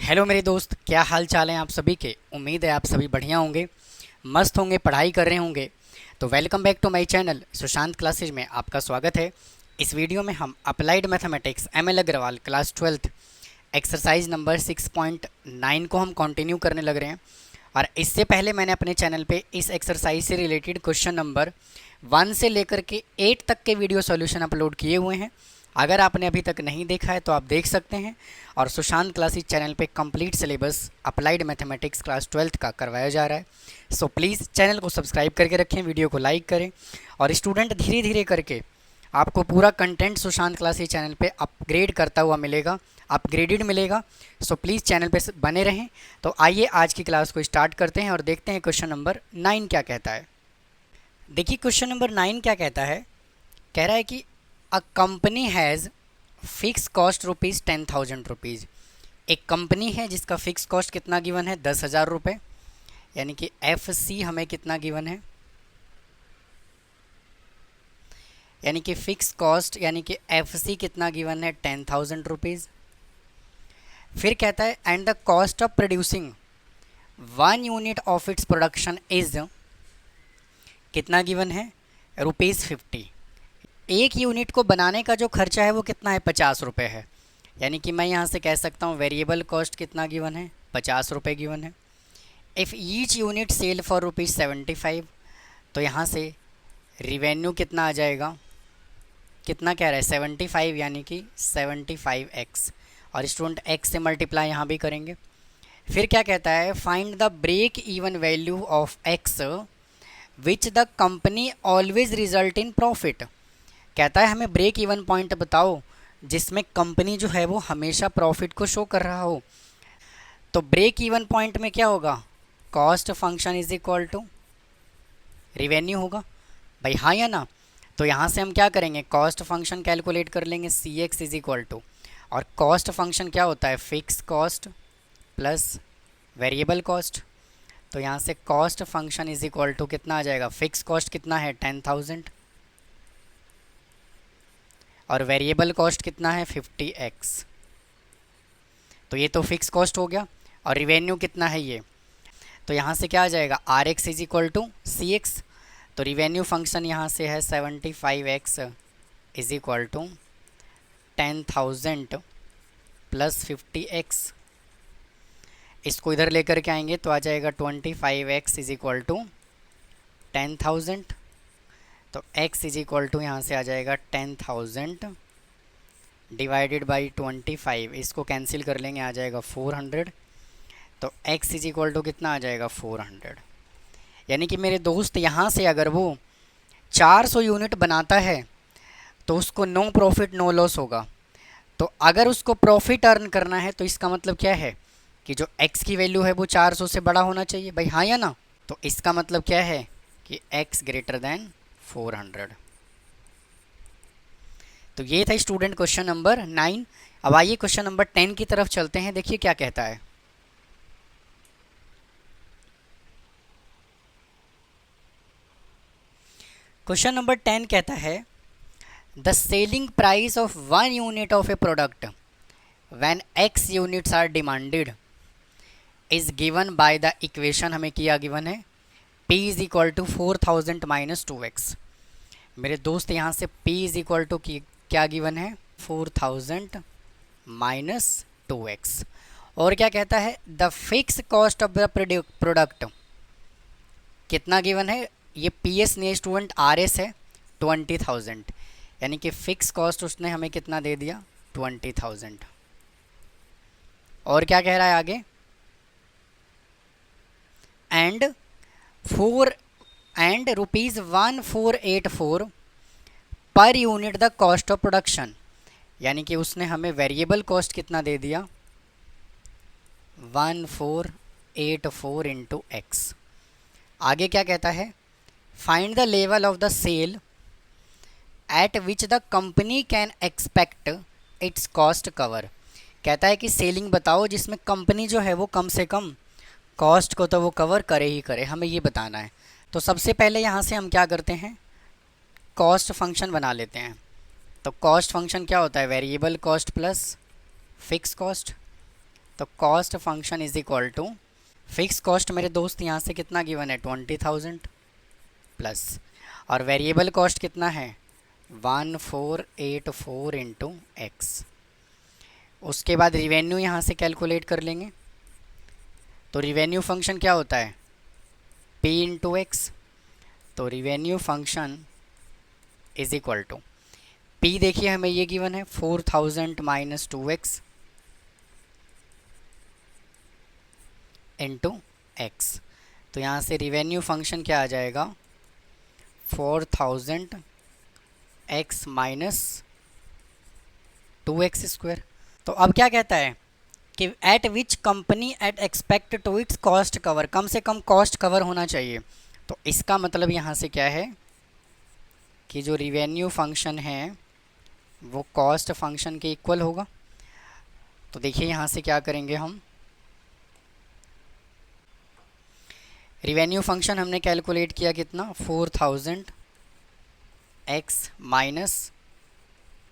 Hello मेरे दोस्त, क्या हाल चाल हैं आप सभी के। उम्मीद है आप सभी बढ़िया होंगे, मस्त होंगे, पढ़ाई कर रहे होंगे। तो welcome back to my channel Sushant classes में आपका स्वागत है। इस वीडियो में हम applied mathematics ML Agarwal class 12 exercise number 6.9 को हम कंटिन्यू करने लग रहे हैं। और इससे पहले मैंने अपने चैनल पे इस एक्सरसाइज से रिलेटेड क्वेश्चन नंबर 1 से लेकर के 8 तक के वीडियो सॉल्यूशन अपलोड किए हुए हैं। अगर आपने अभी तक नहीं देखा है तो आप देख सकते हैं। और सुशांत क्लासेस चैनल पे complete syllabus applied mathematics class 12 का करवाया जा रहा है। सो प्लीज़ चैनल को सब्सक्राइब करके रखें, वीडियो को लाइक करें। और स्टूडेंट धीरे धीरे करके आपको पूरा कंटेंट सुशांत क्लासेस चैनल पे अपग्रेड करता हुआ मिलेगा, अपग्रेडेड मिलेगा। सो प्लीज़ चैनल पे बने रहें। तो आइए आज की क्लास को स्टार्ट करते हैं और देखते हैं क्वेश्चन नंबर 9 क्या कहता है। देखिए क्वेश्चन नंबर 9 क्या कहता है। कह रहा है कि a company has fix cost rupees 10,000 rupees. एक कंपनी है जिसका फिक्स कॉस्ट कितना गिवन है, 10,000 रुपये। यानी कि FC हमें कितना गिवन है, यानी कि फिक्स कॉस्ट यानी कि FC कितना गिवन है, 10,000 रुपीज़। फिर कहता है and the cost of producing 1 unit of its production is कितना गिवन है, ₹50। एक यूनिट को बनाने का जो खर्चा है वो कितना है, 50 रुपये है। यानी कि मैं यहाँ से कह सकता हूँ वेरिएबल कॉस्ट कितना गिवन है, 50 रुपये गिवन है। If each unit sell for ₹75, तो यहाँ से रिवेन्यू कितना आ जाएगा, कितना कह रहा है, 75, यानी कि 75x। और स्टूडेंट x से मल्टीप्लाई यहाँ भी करेंगे। फिर क्या कहता है, find the break even value of x which the company always result in profit. कहता है हमें ब्रेक इवन पॉइंट बताओ जिसमें कंपनी जो है वो हमेशा प्रॉफिट को शो कर रहा हो। तो ब्रेक इवन पॉइंट में क्या होगा, cost function is equal to revenue होगा भाई, हाँ या ना। तो यहाँ से हम क्या करेंगे, कॉस्ट फंक्शन कैलकुलेट कर लेंगे, CX इज इक्वल टू, और कॉस्ट फंक्शन क्या होता है, fix cost plus variable cost. तो यहाँ से cost function is equal to कितना आ जाएगा, फिक्स कॉस्ट कितना है 10,000 और वेरिएबल कॉस्ट कितना है 50x। तो ये तो फिक्स कॉस्ट हो गया। और रिवेन्यू कितना है ये, तो यहाँ से क्या आ जाएगा, RX is equal to CX। तो रिवेन्यू फंक्शन यहाँ से है 75x is equal to 10,000 plus 50x। इसको इधर लेकर के आएंगे तो आ जाएगा 25x इज इक्वल टू 10,000। तो x इज इक्वल टू यहाँ से आ जाएगा 10,000 डिवाइडेड बाई 25। इसको कैंसिल कर लेंगे, आ जाएगा 400। तो x इज इक्वल टू कितना आ जाएगा, 400। यानी कि मेरे दोस्त यहाँ से अगर वो 400 यूनिट बनाता है तो उसको नो प्रॉफिट नो लॉस होगा। तो अगर उसको प्रॉफिट अर्न करना है तो इसका मतलब क्या है कि जो x की वैल्यू है वो 400 से बड़ा होना चाहिए भाई, हाँ या ना। तो इसका मतलब क्या है कि x ग्रेटर देन 400। तो ये था स्टूडेंट क्वेश्चन नंबर 9। अब आइए क्वेश्चन नंबर 10 की तरफ चलते हैं, देखिए क्या कहता है। क्वेश्चन नंबर 10 कहता है the selling price of 1 unit of a product when x units are demanded is given by the equation, हमें किया गिवन है P is equal to 4000 minus 2x। मेरे दोस्त यहाँ से P इज इक्वल टू क्या गिवन है, 4000 माइनस 2x। और क्या कहता है, the fix cost of the product कितना गिवन है, ये PS नहीं स्टूडेंट, RS है 20,000। यानी कि फिक्स कॉस्ट उसने हमें कितना दे दिया, 20,000। और क्या कह रहा है आगे, and ₹1484 per unit the cost of production. यानी कि उसने हमें वेरिएबल कॉस्ट कितना दे दिया, 1484 इंटू एक्स। आगे क्या कहता है, find the level of the sale at which the company can expect its cost cover. कहता है कि सेलिंग बताओ जिसमें कंपनी जो है वो कम से कम कॉस्ट को तो वो कवर करे ही करे, हमें ये बताना है। तो सबसे पहले यहाँ से हम क्या करते हैं, कॉस्ट फंक्शन बना लेते हैं। तो कॉस्ट फंक्शन क्या होता है, variable cost plus fix cost. तो cost function is equal to fix cost मेरे दोस्त यहाँ से कितना गिवन है 20,000 प्लस, और वेरिएबल कॉस्ट कितना है 1484 इंटू एक्स। उसके बाद रिवेन्यू यहाँ से कैलकुलेट कर लेंगे। तो रिवेन्यू फंक्शन क्या होता है P इंटू एक्स। तो revenue function is equal to P, देखिए हमें ये गिवन है 4000 माइनस 2x इंटू एक्स। तो यहाँ से रिवेन्यू फंक्शन क्या आ जाएगा 4000 x माइनस 2x स्क्वायर। तो अब क्या कहता है कि at which company at expect to its cost cover, कम से कम कॉस्ट कवर होना चाहिए। तो इसका मतलब यहाँ से क्या है कि जो रिवेन्यू फंक्शन है वो कॉस्ट फंक्शन के इक्वल होगा। तो देखिए यहाँ से क्या करेंगे हम, रिवेन्यू फंक्शन हमने कैलकुलेट किया कितना 4000 x minus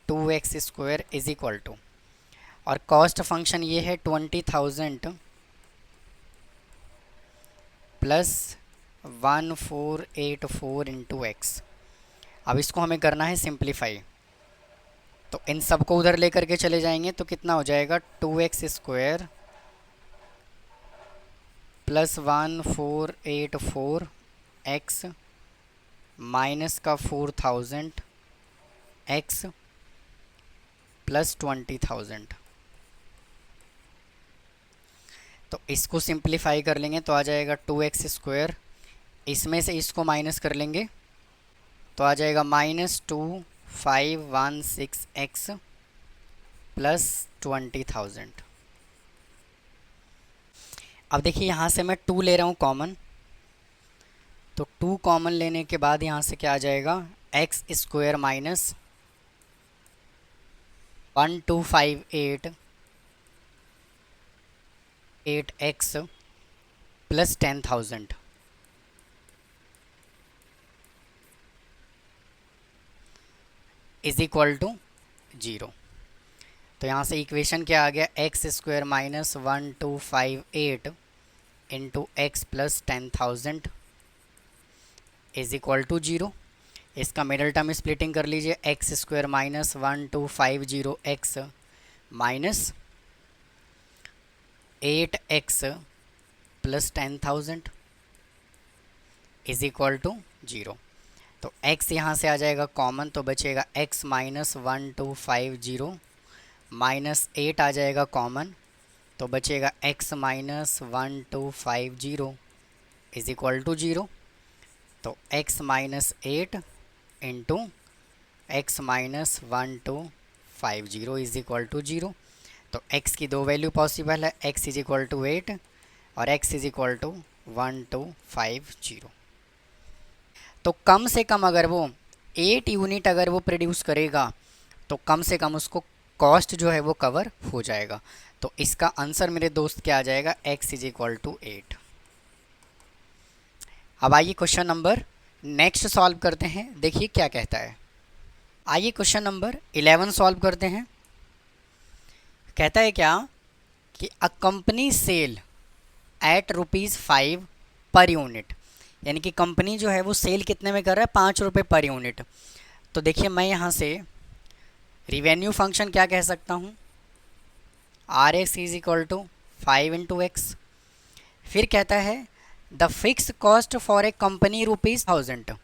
2x square is equal to, और कॉस्ट फंक्शन ये है 20,000 प्लस 1484 इंटू एक्स। अब इसको हमें करना है सिंप्लीफाई, तो इन सबको उधर लेकर के चले जाएंगे तो कितना हो जाएगा 2x square plus 1484 x minus का 4000 एक्स प्लस 20,000। तो इसको सिंप्लीफाई कर लेंगे तो आ जाएगा 2x स्क्वायर, इसमें से इसको माइनस कर लेंगे तो आ जाएगा -2516 एक्स प्लस 20,000। अब देखिए यहाँ से मैं 2 ले रहा हूँ कॉमन, तो 2 कॉमन लेने के बाद यहाँ से क्या आ जाएगा x square minus 1258 8x plus 10,000 is equal to 0। तो यहाँ से इक्वेशन क्या आ गया x square minus 1258 into x plus 10,000 is equal to 0। इसका मिडल टर्म स्प्लिटिंग कर लीजिए, x square minus 1250 x minus 8x plus 10,000 is equal to 0। तो x यहाँ से आ जाएगा कॉमन, तो बचेगा x माइनस 1250 माइनस 8 आ जाएगा कॉमन, तो बचेगा x minus 1250 is equal to 0। तो x minus 8 into x minus 1250 is equal to 0। तो x की 2 वैल्यू पॉसिबल है, x इज इक्वल टू 8 और x इज इक्वल टू 1250। तो कम से कम अगर वो 8 यूनिट अगर वो प्रोड्यूस करेगा तो कम से कम उसको कॉस्ट जो है वो कवर हो जाएगा। तो इसका आंसर मेरे दोस्त क्या आ जाएगा x इज इक्वल टू 8। अब आइए क्वेश्चन नंबर नेक्स्ट सॉल्व करते हैं, देखिए क्या कहता है। आइए क्वेश्चन नंबर 11 सॉल्व करते हैं। कहता है क्या कि a company cell eight ₹5 per unit, यानी कि कंपनी जो है वो सेल कितने में कर रहा है 5 रुपये पर यूनिट। तो देखिए मैं यहाँ से रिवेन्यू फंक्शन क्या कह सकता हूँ RX is equal to 5 into x. फिर कहता है the fix cost for a company ₹1000।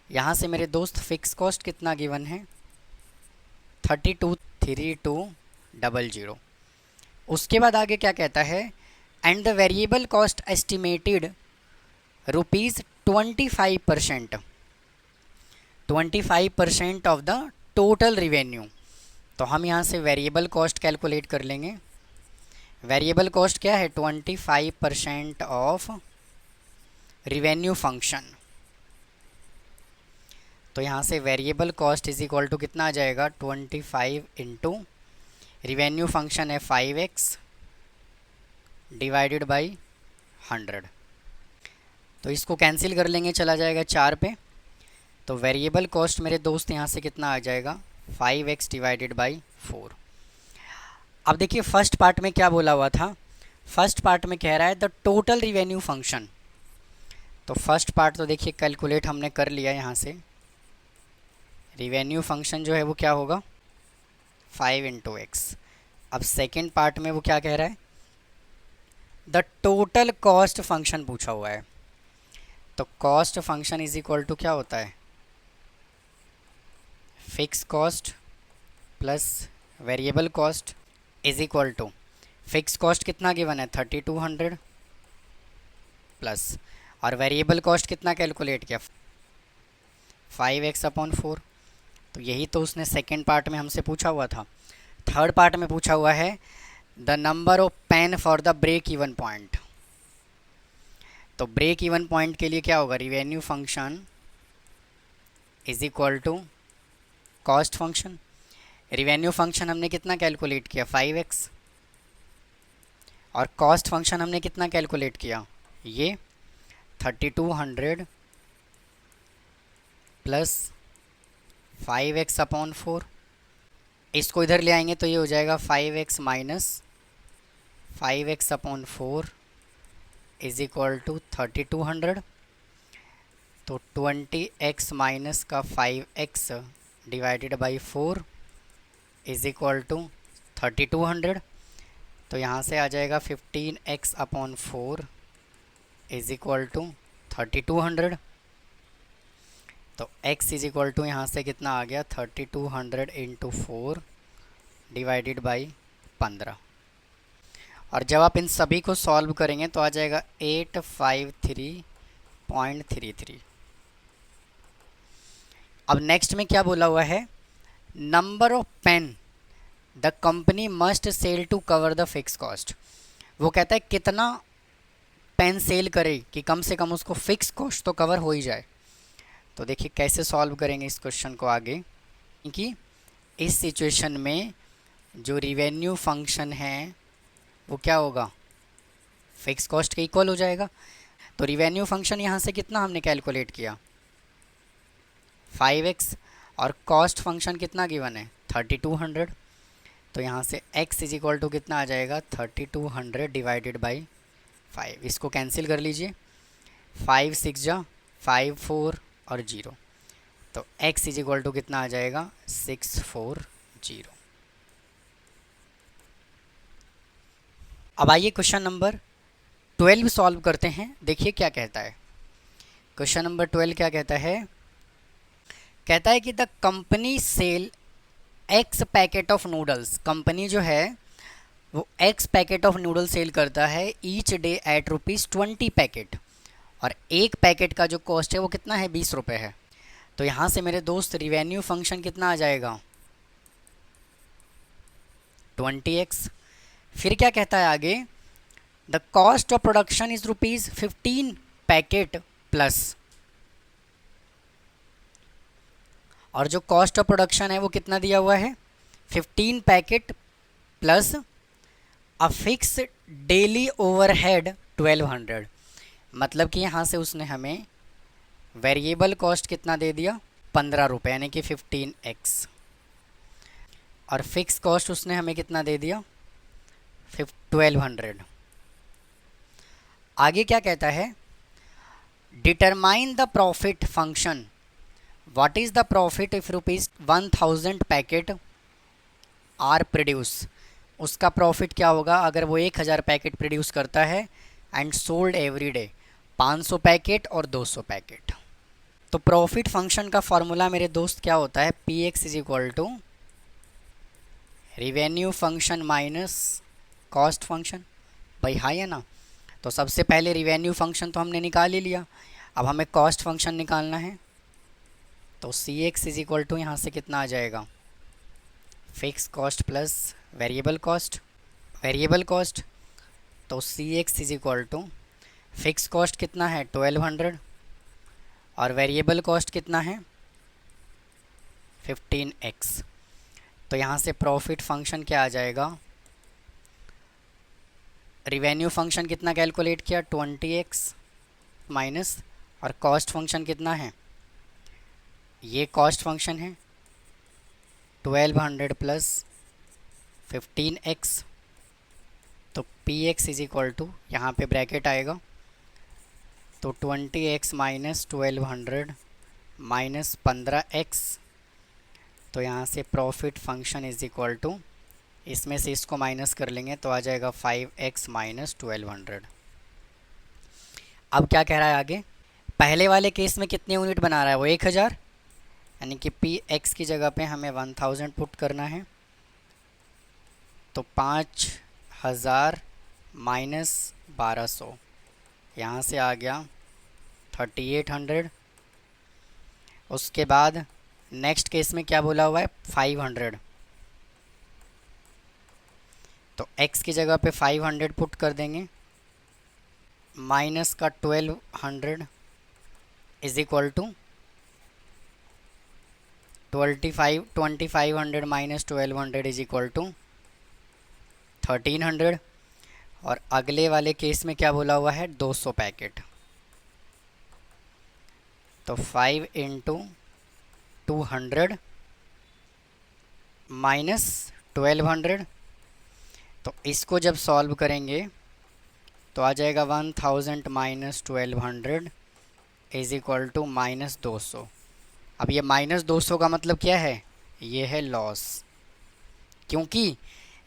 यहाँ से मेरे दोस्त फिक्स कॉस्ट कितना गिवन है 323200। उसके बाद आगे क्या कहता है and the variable cost estimated ₹25%, 25% of the total revenue. तो हम यहाँ से वेरिएबल कॉस्ट कैलकुलेट कर लेंगे। वेरिएबल कॉस्ट क्या है 25% ऑफ रिवेन्यू फंक्शन। तो यहाँ से variable cost is equal to कितना आ जाएगा 25 इंटू रिवेन्यू फंक्शन है 5x डिवाइडेड बाई 100। तो इसको कैंसिल कर लेंगे, चला जाएगा 4 पे। तो वेरिएबल कॉस्ट मेरे दोस्त यहाँ से कितना आ जाएगा 5x डिवाइडेड बाई 4। अब देखिए फर्स्ट पार्ट में क्या बोला हुआ था, फर्स्ट पार्ट में कह रहा है द टोटल रिवेन्यू फंक्शन। तो फर्स्ट पार्ट तो देखिए कैलकुलेट हमने कर लिया यहाँ से, रिवेन्यू फंक्शन जो है वो क्या होगा 5 इंटू एक्स। अब सेकेंड पार्ट में वो क्या कह रहा है, द टोटल कॉस्ट फंक्शन पूछा हुआ है। तो cost function is equal to क्या होता है, fix cost plus variable cost is equal to, fix cost कितना गिवन है 3200 प्लस, और वेरिएबल कॉस्ट कितना कैलकुलेट किया 5x/4। तो यही तो उसने सेकेंड पार्ट में हमसे पूछा हुआ था। थर्ड पार्ट में पूछा हुआ है the number of pen for the break even point. तो ब्रेक इवन पॉइंट के लिए क्या होगा, revenue function is equal to cost function. Revenue function हमने कितना कैलकुलेट किया 5x, और कॉस्ट फंक्शन हमने कितना कैलकुलेट किया ये 3200 प्लस 5x/4। इसको इधर ले आएंगे तो ये हो जाएगा 5x minus 5x/4 is equal to 3200। तो 20x माइनस का 5x divided by 4 is equal to 3200। तो यहाँ से आ जाएगा 15x/4 इज इक्वल टू 3200। तो x इज इक्वल टू यहाँ से कितना आ गया 3200 इंटू 4 डिवाइडेड बाई 15। और जब आप इन सभी को सॉल्व करेंगे तो आ जाएगा 853.33। अब नेक्स्ट में क्या बोला हुआ है, number of pen the company must sell to cover the fix cost. वो कहता है कितना पेन सेल करे कि कम से कम उसको फिक्स कॉस्ट तो कवर हो ही जाए। तो देखिए कैसे सॉल्व करेंगे इस क्वेश्चन को आगे, क्योंकि इस सिचुएशन में जो रिवेन्यू फंक्शन है वो क्या होगा फिक्स कॉस्ट के इक्वल हो जाएगा। तो रिवेन्यू फंक्शन यहाँ से कितना हमने कैलकुलेट किया 5x, और कॉस्ट फंक्शन कितना गिवन है 3200। तो यहाँ से x इज इक्वल टू कितना आ जाएगा 3200 डिवाइडेड बाई 5। इसको कैंसिल कर लीजिए, 5 6 जा 5 4 और 0। तो x इज इक्वल टू कितना आ जाएगा 640। अब आइए क्वेश्चन नंबर 12 सॉल्व करते हैं। देखिए क्या कहता है क्वेश्चन नंबर 12, क्या कहता है, कहता है कि the company sell x packet of noodles. कंपनी जो है वो x packet of noodle sell करता है ईच डे एट ₹20 पैकेट, और एक पैकेट का जो कॉस्ट है वो कितना है 20 रुपये है। तो यहाँ से मेरे दोस्त रिवेन्यू फंक्शन कितना आ जाएगा 20x। फिर क्या कहता है आगे, the cost of production is ₹15 packet plus, और जो कॉस्ट ऑफ प्रोडक्शन है वो कितना दिया हुआ है 15 packet plus a fix daily overhead 1200। मतलब कि यहाँ से उसने हमें वेरिएबल कॉस्ट कितना दे दिया 15 रुपये यानी कि 15x, और फिक्स कॉस्ट उसने हमें कितना दे दिया 1200। आगे क्या कहता है, determine the profit function. What is the profit if ₹1000 packet are produce. उसका प्रॉफिट क्या होगा अगर वो 1000 पैकेट प्रोड्यूस करता है and sold every day, 500 packet और 200 पैकेट। तो प्रॉफिट फंक्शन का फॉर्मूला मेरे दोस्त क्या होता है, px is equal to revenue function minus cost function. भाई हाँ है ना। तो सबसे पहले रिवेन्यू फंक्शन तो हमने निकाल ही लिया, अब हमें कॉस्ट फंक्शन निकालना है। तो cx इज इक्वल टू यहाँ से कितना आ जाएगा fix cost plus variable cost, variable cost. तो cx is equal to fix cost कितना है 1200 और वेरिएबल कॉस्ट कितना है 15x। तो यहाँ से प्रॉफिट फंक्शन क्या आ जाएगा, रिवेन्यू फंक्शन कितना कैलकुलेट किया 20x माइनस, और कॉस्ट फंक्शन कितना है, ये कॉस्ट फंक्शन है 1200 प्लस 15x, तो P x is equal to, यहाँ पे ब्रैकेट आएगा, तो 20x माइनस 1200 माइनस 15x, तो यहाँ से profit function is equal to, इसमें से इसको माइनस कर लेंगे तो आ जाएगा 5x माइनस 1200। अब क्या कह रहा है आगे, पहले वाले केस में कितने यूनिट बना रहा है वो 1000, यानी कि पी एक्स की जगह पे हमें 1000 पुट करना है, तो 5000 माइनस 1200, यहाँ से आ गया 3800। उसके बाद नेक्स्ट केस में क्या बोला हुआ है 500, तो x की जगह पे 500 पुट कर देंगे, माइनस का 1200 is equal to 2500 minus 1200 is equal to 1300। और अगले वाले केस में क्या बोला हुआ है 200 पैकेट, तो 5 इंटू 200 माइनस 1200, तो इसको जब सॉल्व करेंगे तो आ जाएगा 1000 minus 1200 is equal to minus 200। अब ये माइनस 200 का मतलब क्या है, ये है लॉस, क्योंकि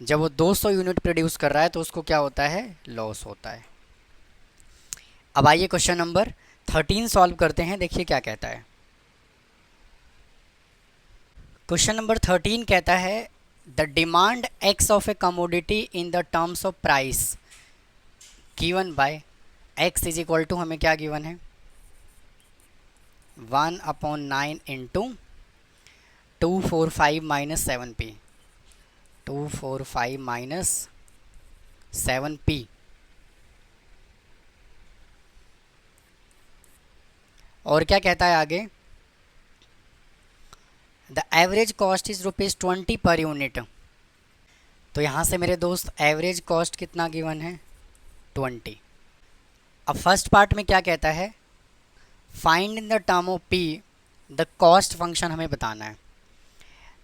जब वो 200 यूनिट प्रोड्यूस कर रहा है तो उसको क्या होता है, लॉस होता है। अब आइए क्वेश्चन नंबर 13 सॉल्व करते हैं, देखिए क्या कहता है। क्वेश्चन नंबर 13 कहता है the demand x of a commodity in the terms of price given by x is equal to, हमें क्या गिवन है 1/9 into 245 minus 7p, 245 minus 7p। और क्या कहता है आगे, the average cost is ₹20 per unit. तो यहाँ से मेरे दोस्त एवरेज कॉस्ट कितना गिवन है 20। अब फर्स्ट पार्ट में क्या कहता है, find in the term of P the cost function हमें बताना है।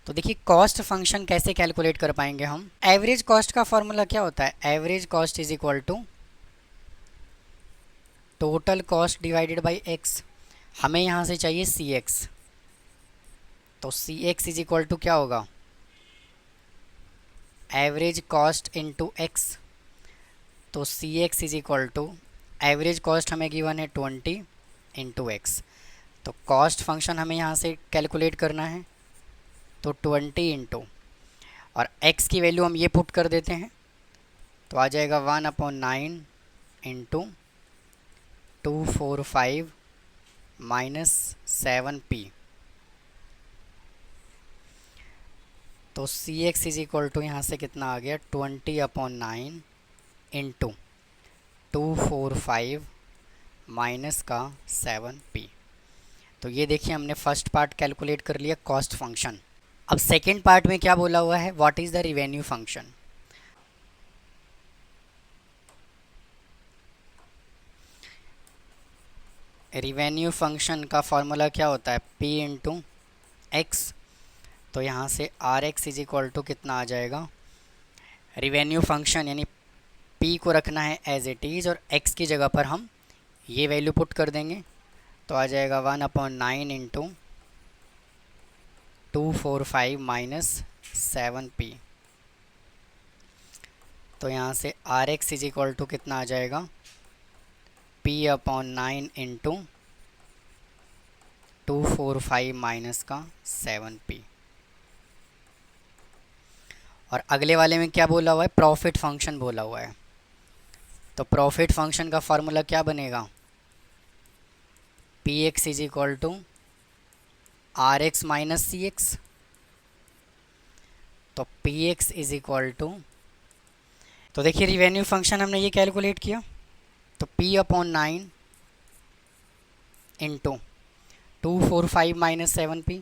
तो देखिए कॉस्ट फंक्शन कैसे कैलकुलेट कर पाएंगे हम, एवरेज कॉस्ट का फॉर्मूला क्या होता है, average cost is equal to total cost divided by x. हमें यहाँ से चाहिए सी एक्स, तो C x is equal to क्या होगा, एवरेज कॉस्ट इंटू एक्स, तो C x is equal to average cost हमें गिवन है 20 इंटू एक्स। तो कॉस्ट फंक्शन हमें यहाँ से कैलकुलेट करना है, तो 20 इंटू, और x की वैल्यू हम ये पुट कर देते हैं, तो आ जाएगा 1/9 इंटू 245 माइनस 7p, तो C x is equal to यहाँ से कितना आ गया 20/9 इंटू 245 माइनस का 7p। तो ये देखिए हमने फर्स्ट पार्ट कैलकुलेट कर लिया कॉस्ट फंक्शन। अब सेकेंड पार्ट में क्या बोला हुआ है, what is the revenue function. Revenue function का फॉर्मूला क्या होता है, p इंटू एक्स, तो यहाँ से R x is equal to कितना आ जाएगा, रिवेन्यू फंक्शन यानी p को रखना है एज इट इज़ और x की जगह पर हम ये वैल्यू पुट कर देंगे, तो आ जाएगा 1/9 इंटू 245 माइनस 7p। तो यहाँ से R x is equal to कितना आ जाएगा, p/9 इंटू 245 माइनस का 7p। और अगले वाले में क्या बोला हुआ है, प्रॉफिट फंक्शन बोला हुआ है। तो प्रॉफिट फंक्शन का फॉर्मूला क्या बनेगा, P x is equal to R x minus C x, तो P x is equal to, तो देखिए रिवेन्यू फंक्शन हमने ये कैलकुलेट किया, तो p/9 into 245 minus 7p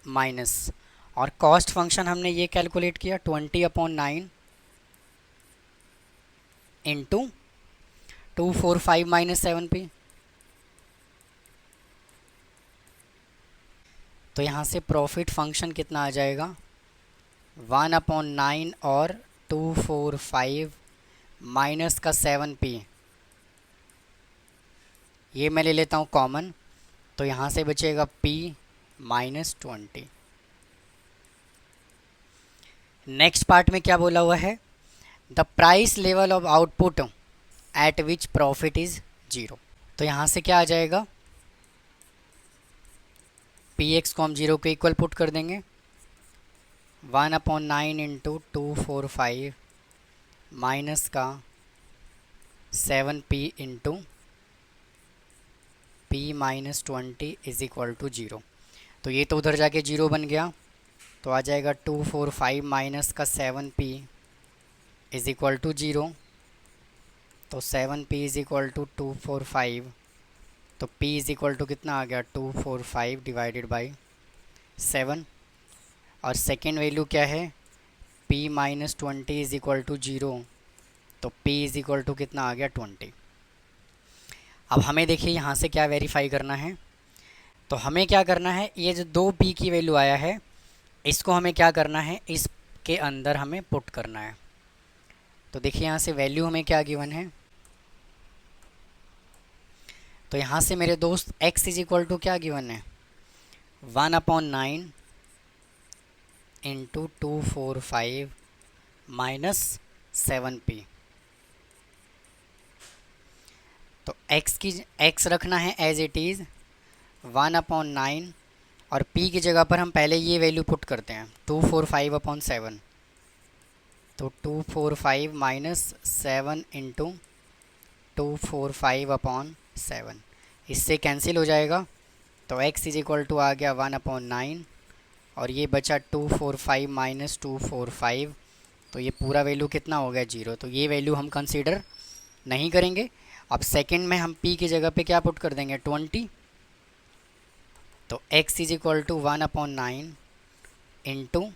minus, और कॉस्ट फंक्शन हमने ये कैलकुलेट किया 20/9 इंटू 245 माइनस 7p। तो यहाँ से प्रॉफिट फंक्शन कितना आ जाएगा 1/9 और 245 माइनस का 7p, ये मैं ले लेता हूँ कॉमन, तो यहाँ से बचेगा p माइनस 20। नेक्स्ट पार्ट में क्या बोला हुआ है, the price level of output at which profit is 0। तो यहाँ से क्या आ जाएगा, px को हम 0 के इक्वल पुट कर देंगे, 1/9 इंटू 245 माइनस का 7p into p minus 20 is equal to 0। तो ये तो उधर जाके 0 बन गया, तो आ जाएगा 245 माइनस का 7p इज इक्वल टू 0। तो 7p इज इक्वल टू 245, तो p इज इक्वल टू कितना आ गया 245 डिवाइडेड बाई 7। और सेकेंड वैल्यू क्या है, p minus 20 is equal to 0, तो p इज इक्वल टू कितना आ गया 20। अब हमें देखिए यहाँ से क्या वेरीफाई करना है, तो हमें क्या करना है, ये जो 2p की वैल्यू आया है इसको हमें क्या करना है, इसके अंदर हमें पुट करना है। तो देखिए यहाँ से वैल्यू हमें क्या गिवन है, तो यहाँ से मेरे दोस्त x इज इक्वल टू क्या गिवन है 1/9 इंटू 245 माइनस 7p। तो x रखना है एज इट इज़ 1/9 और p की जगह पर हम पहले ये वैल्यू पुट करते हैं 245/7। तो 245 माइनस 7 इंटू 245/7, इससे कैंसिल हो जाएगा। तो x इज इक्वल टू आ गया 1/9 और ये बचा 245 माइनस 245, तो ये पूरा वैल्यू कितना हो गया 0। तो ये वैल्यू हम कंसीडर नहीं करेंगे। अब सेकंड में हम p की जगह पे क्या पुट कर देंगे 20। तो x is equal to 1/9 into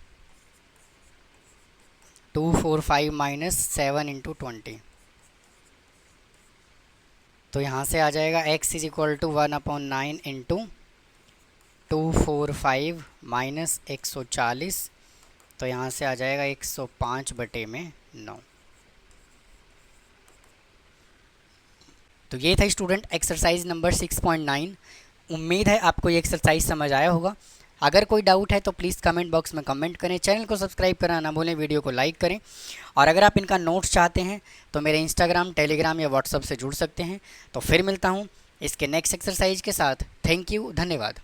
245 minus 7 into 20। तो यहाँ से आ जाएगा x is equal to 1/9 into 245 minus 140, तो यहाँ से आ जाएगा 105/9। तो ये था स्टूडेंट एक्सरसाइज नंबर 6.9। उम्मीद है आपको ये एक्सरसाइज समझ आया होगा। अगर कोई डाउट है तो प्लीज़ कमेंट बॉक्स में कमेंट करें, चैनल को सब्सक्राइब करना ना भूलें, वीडियो को लाइक करें। और अगर आप इनका नोट्स चाहते हैं तो मेरे इंस्टाग्राम, टेलीग्राम या व्हाट्सएप से जुड़ सकते हैं। तो फिर मिलता हूँ इसके नेक्स्ट एक्सरसाइज के साथ। थैंक यू, धन्यवाद।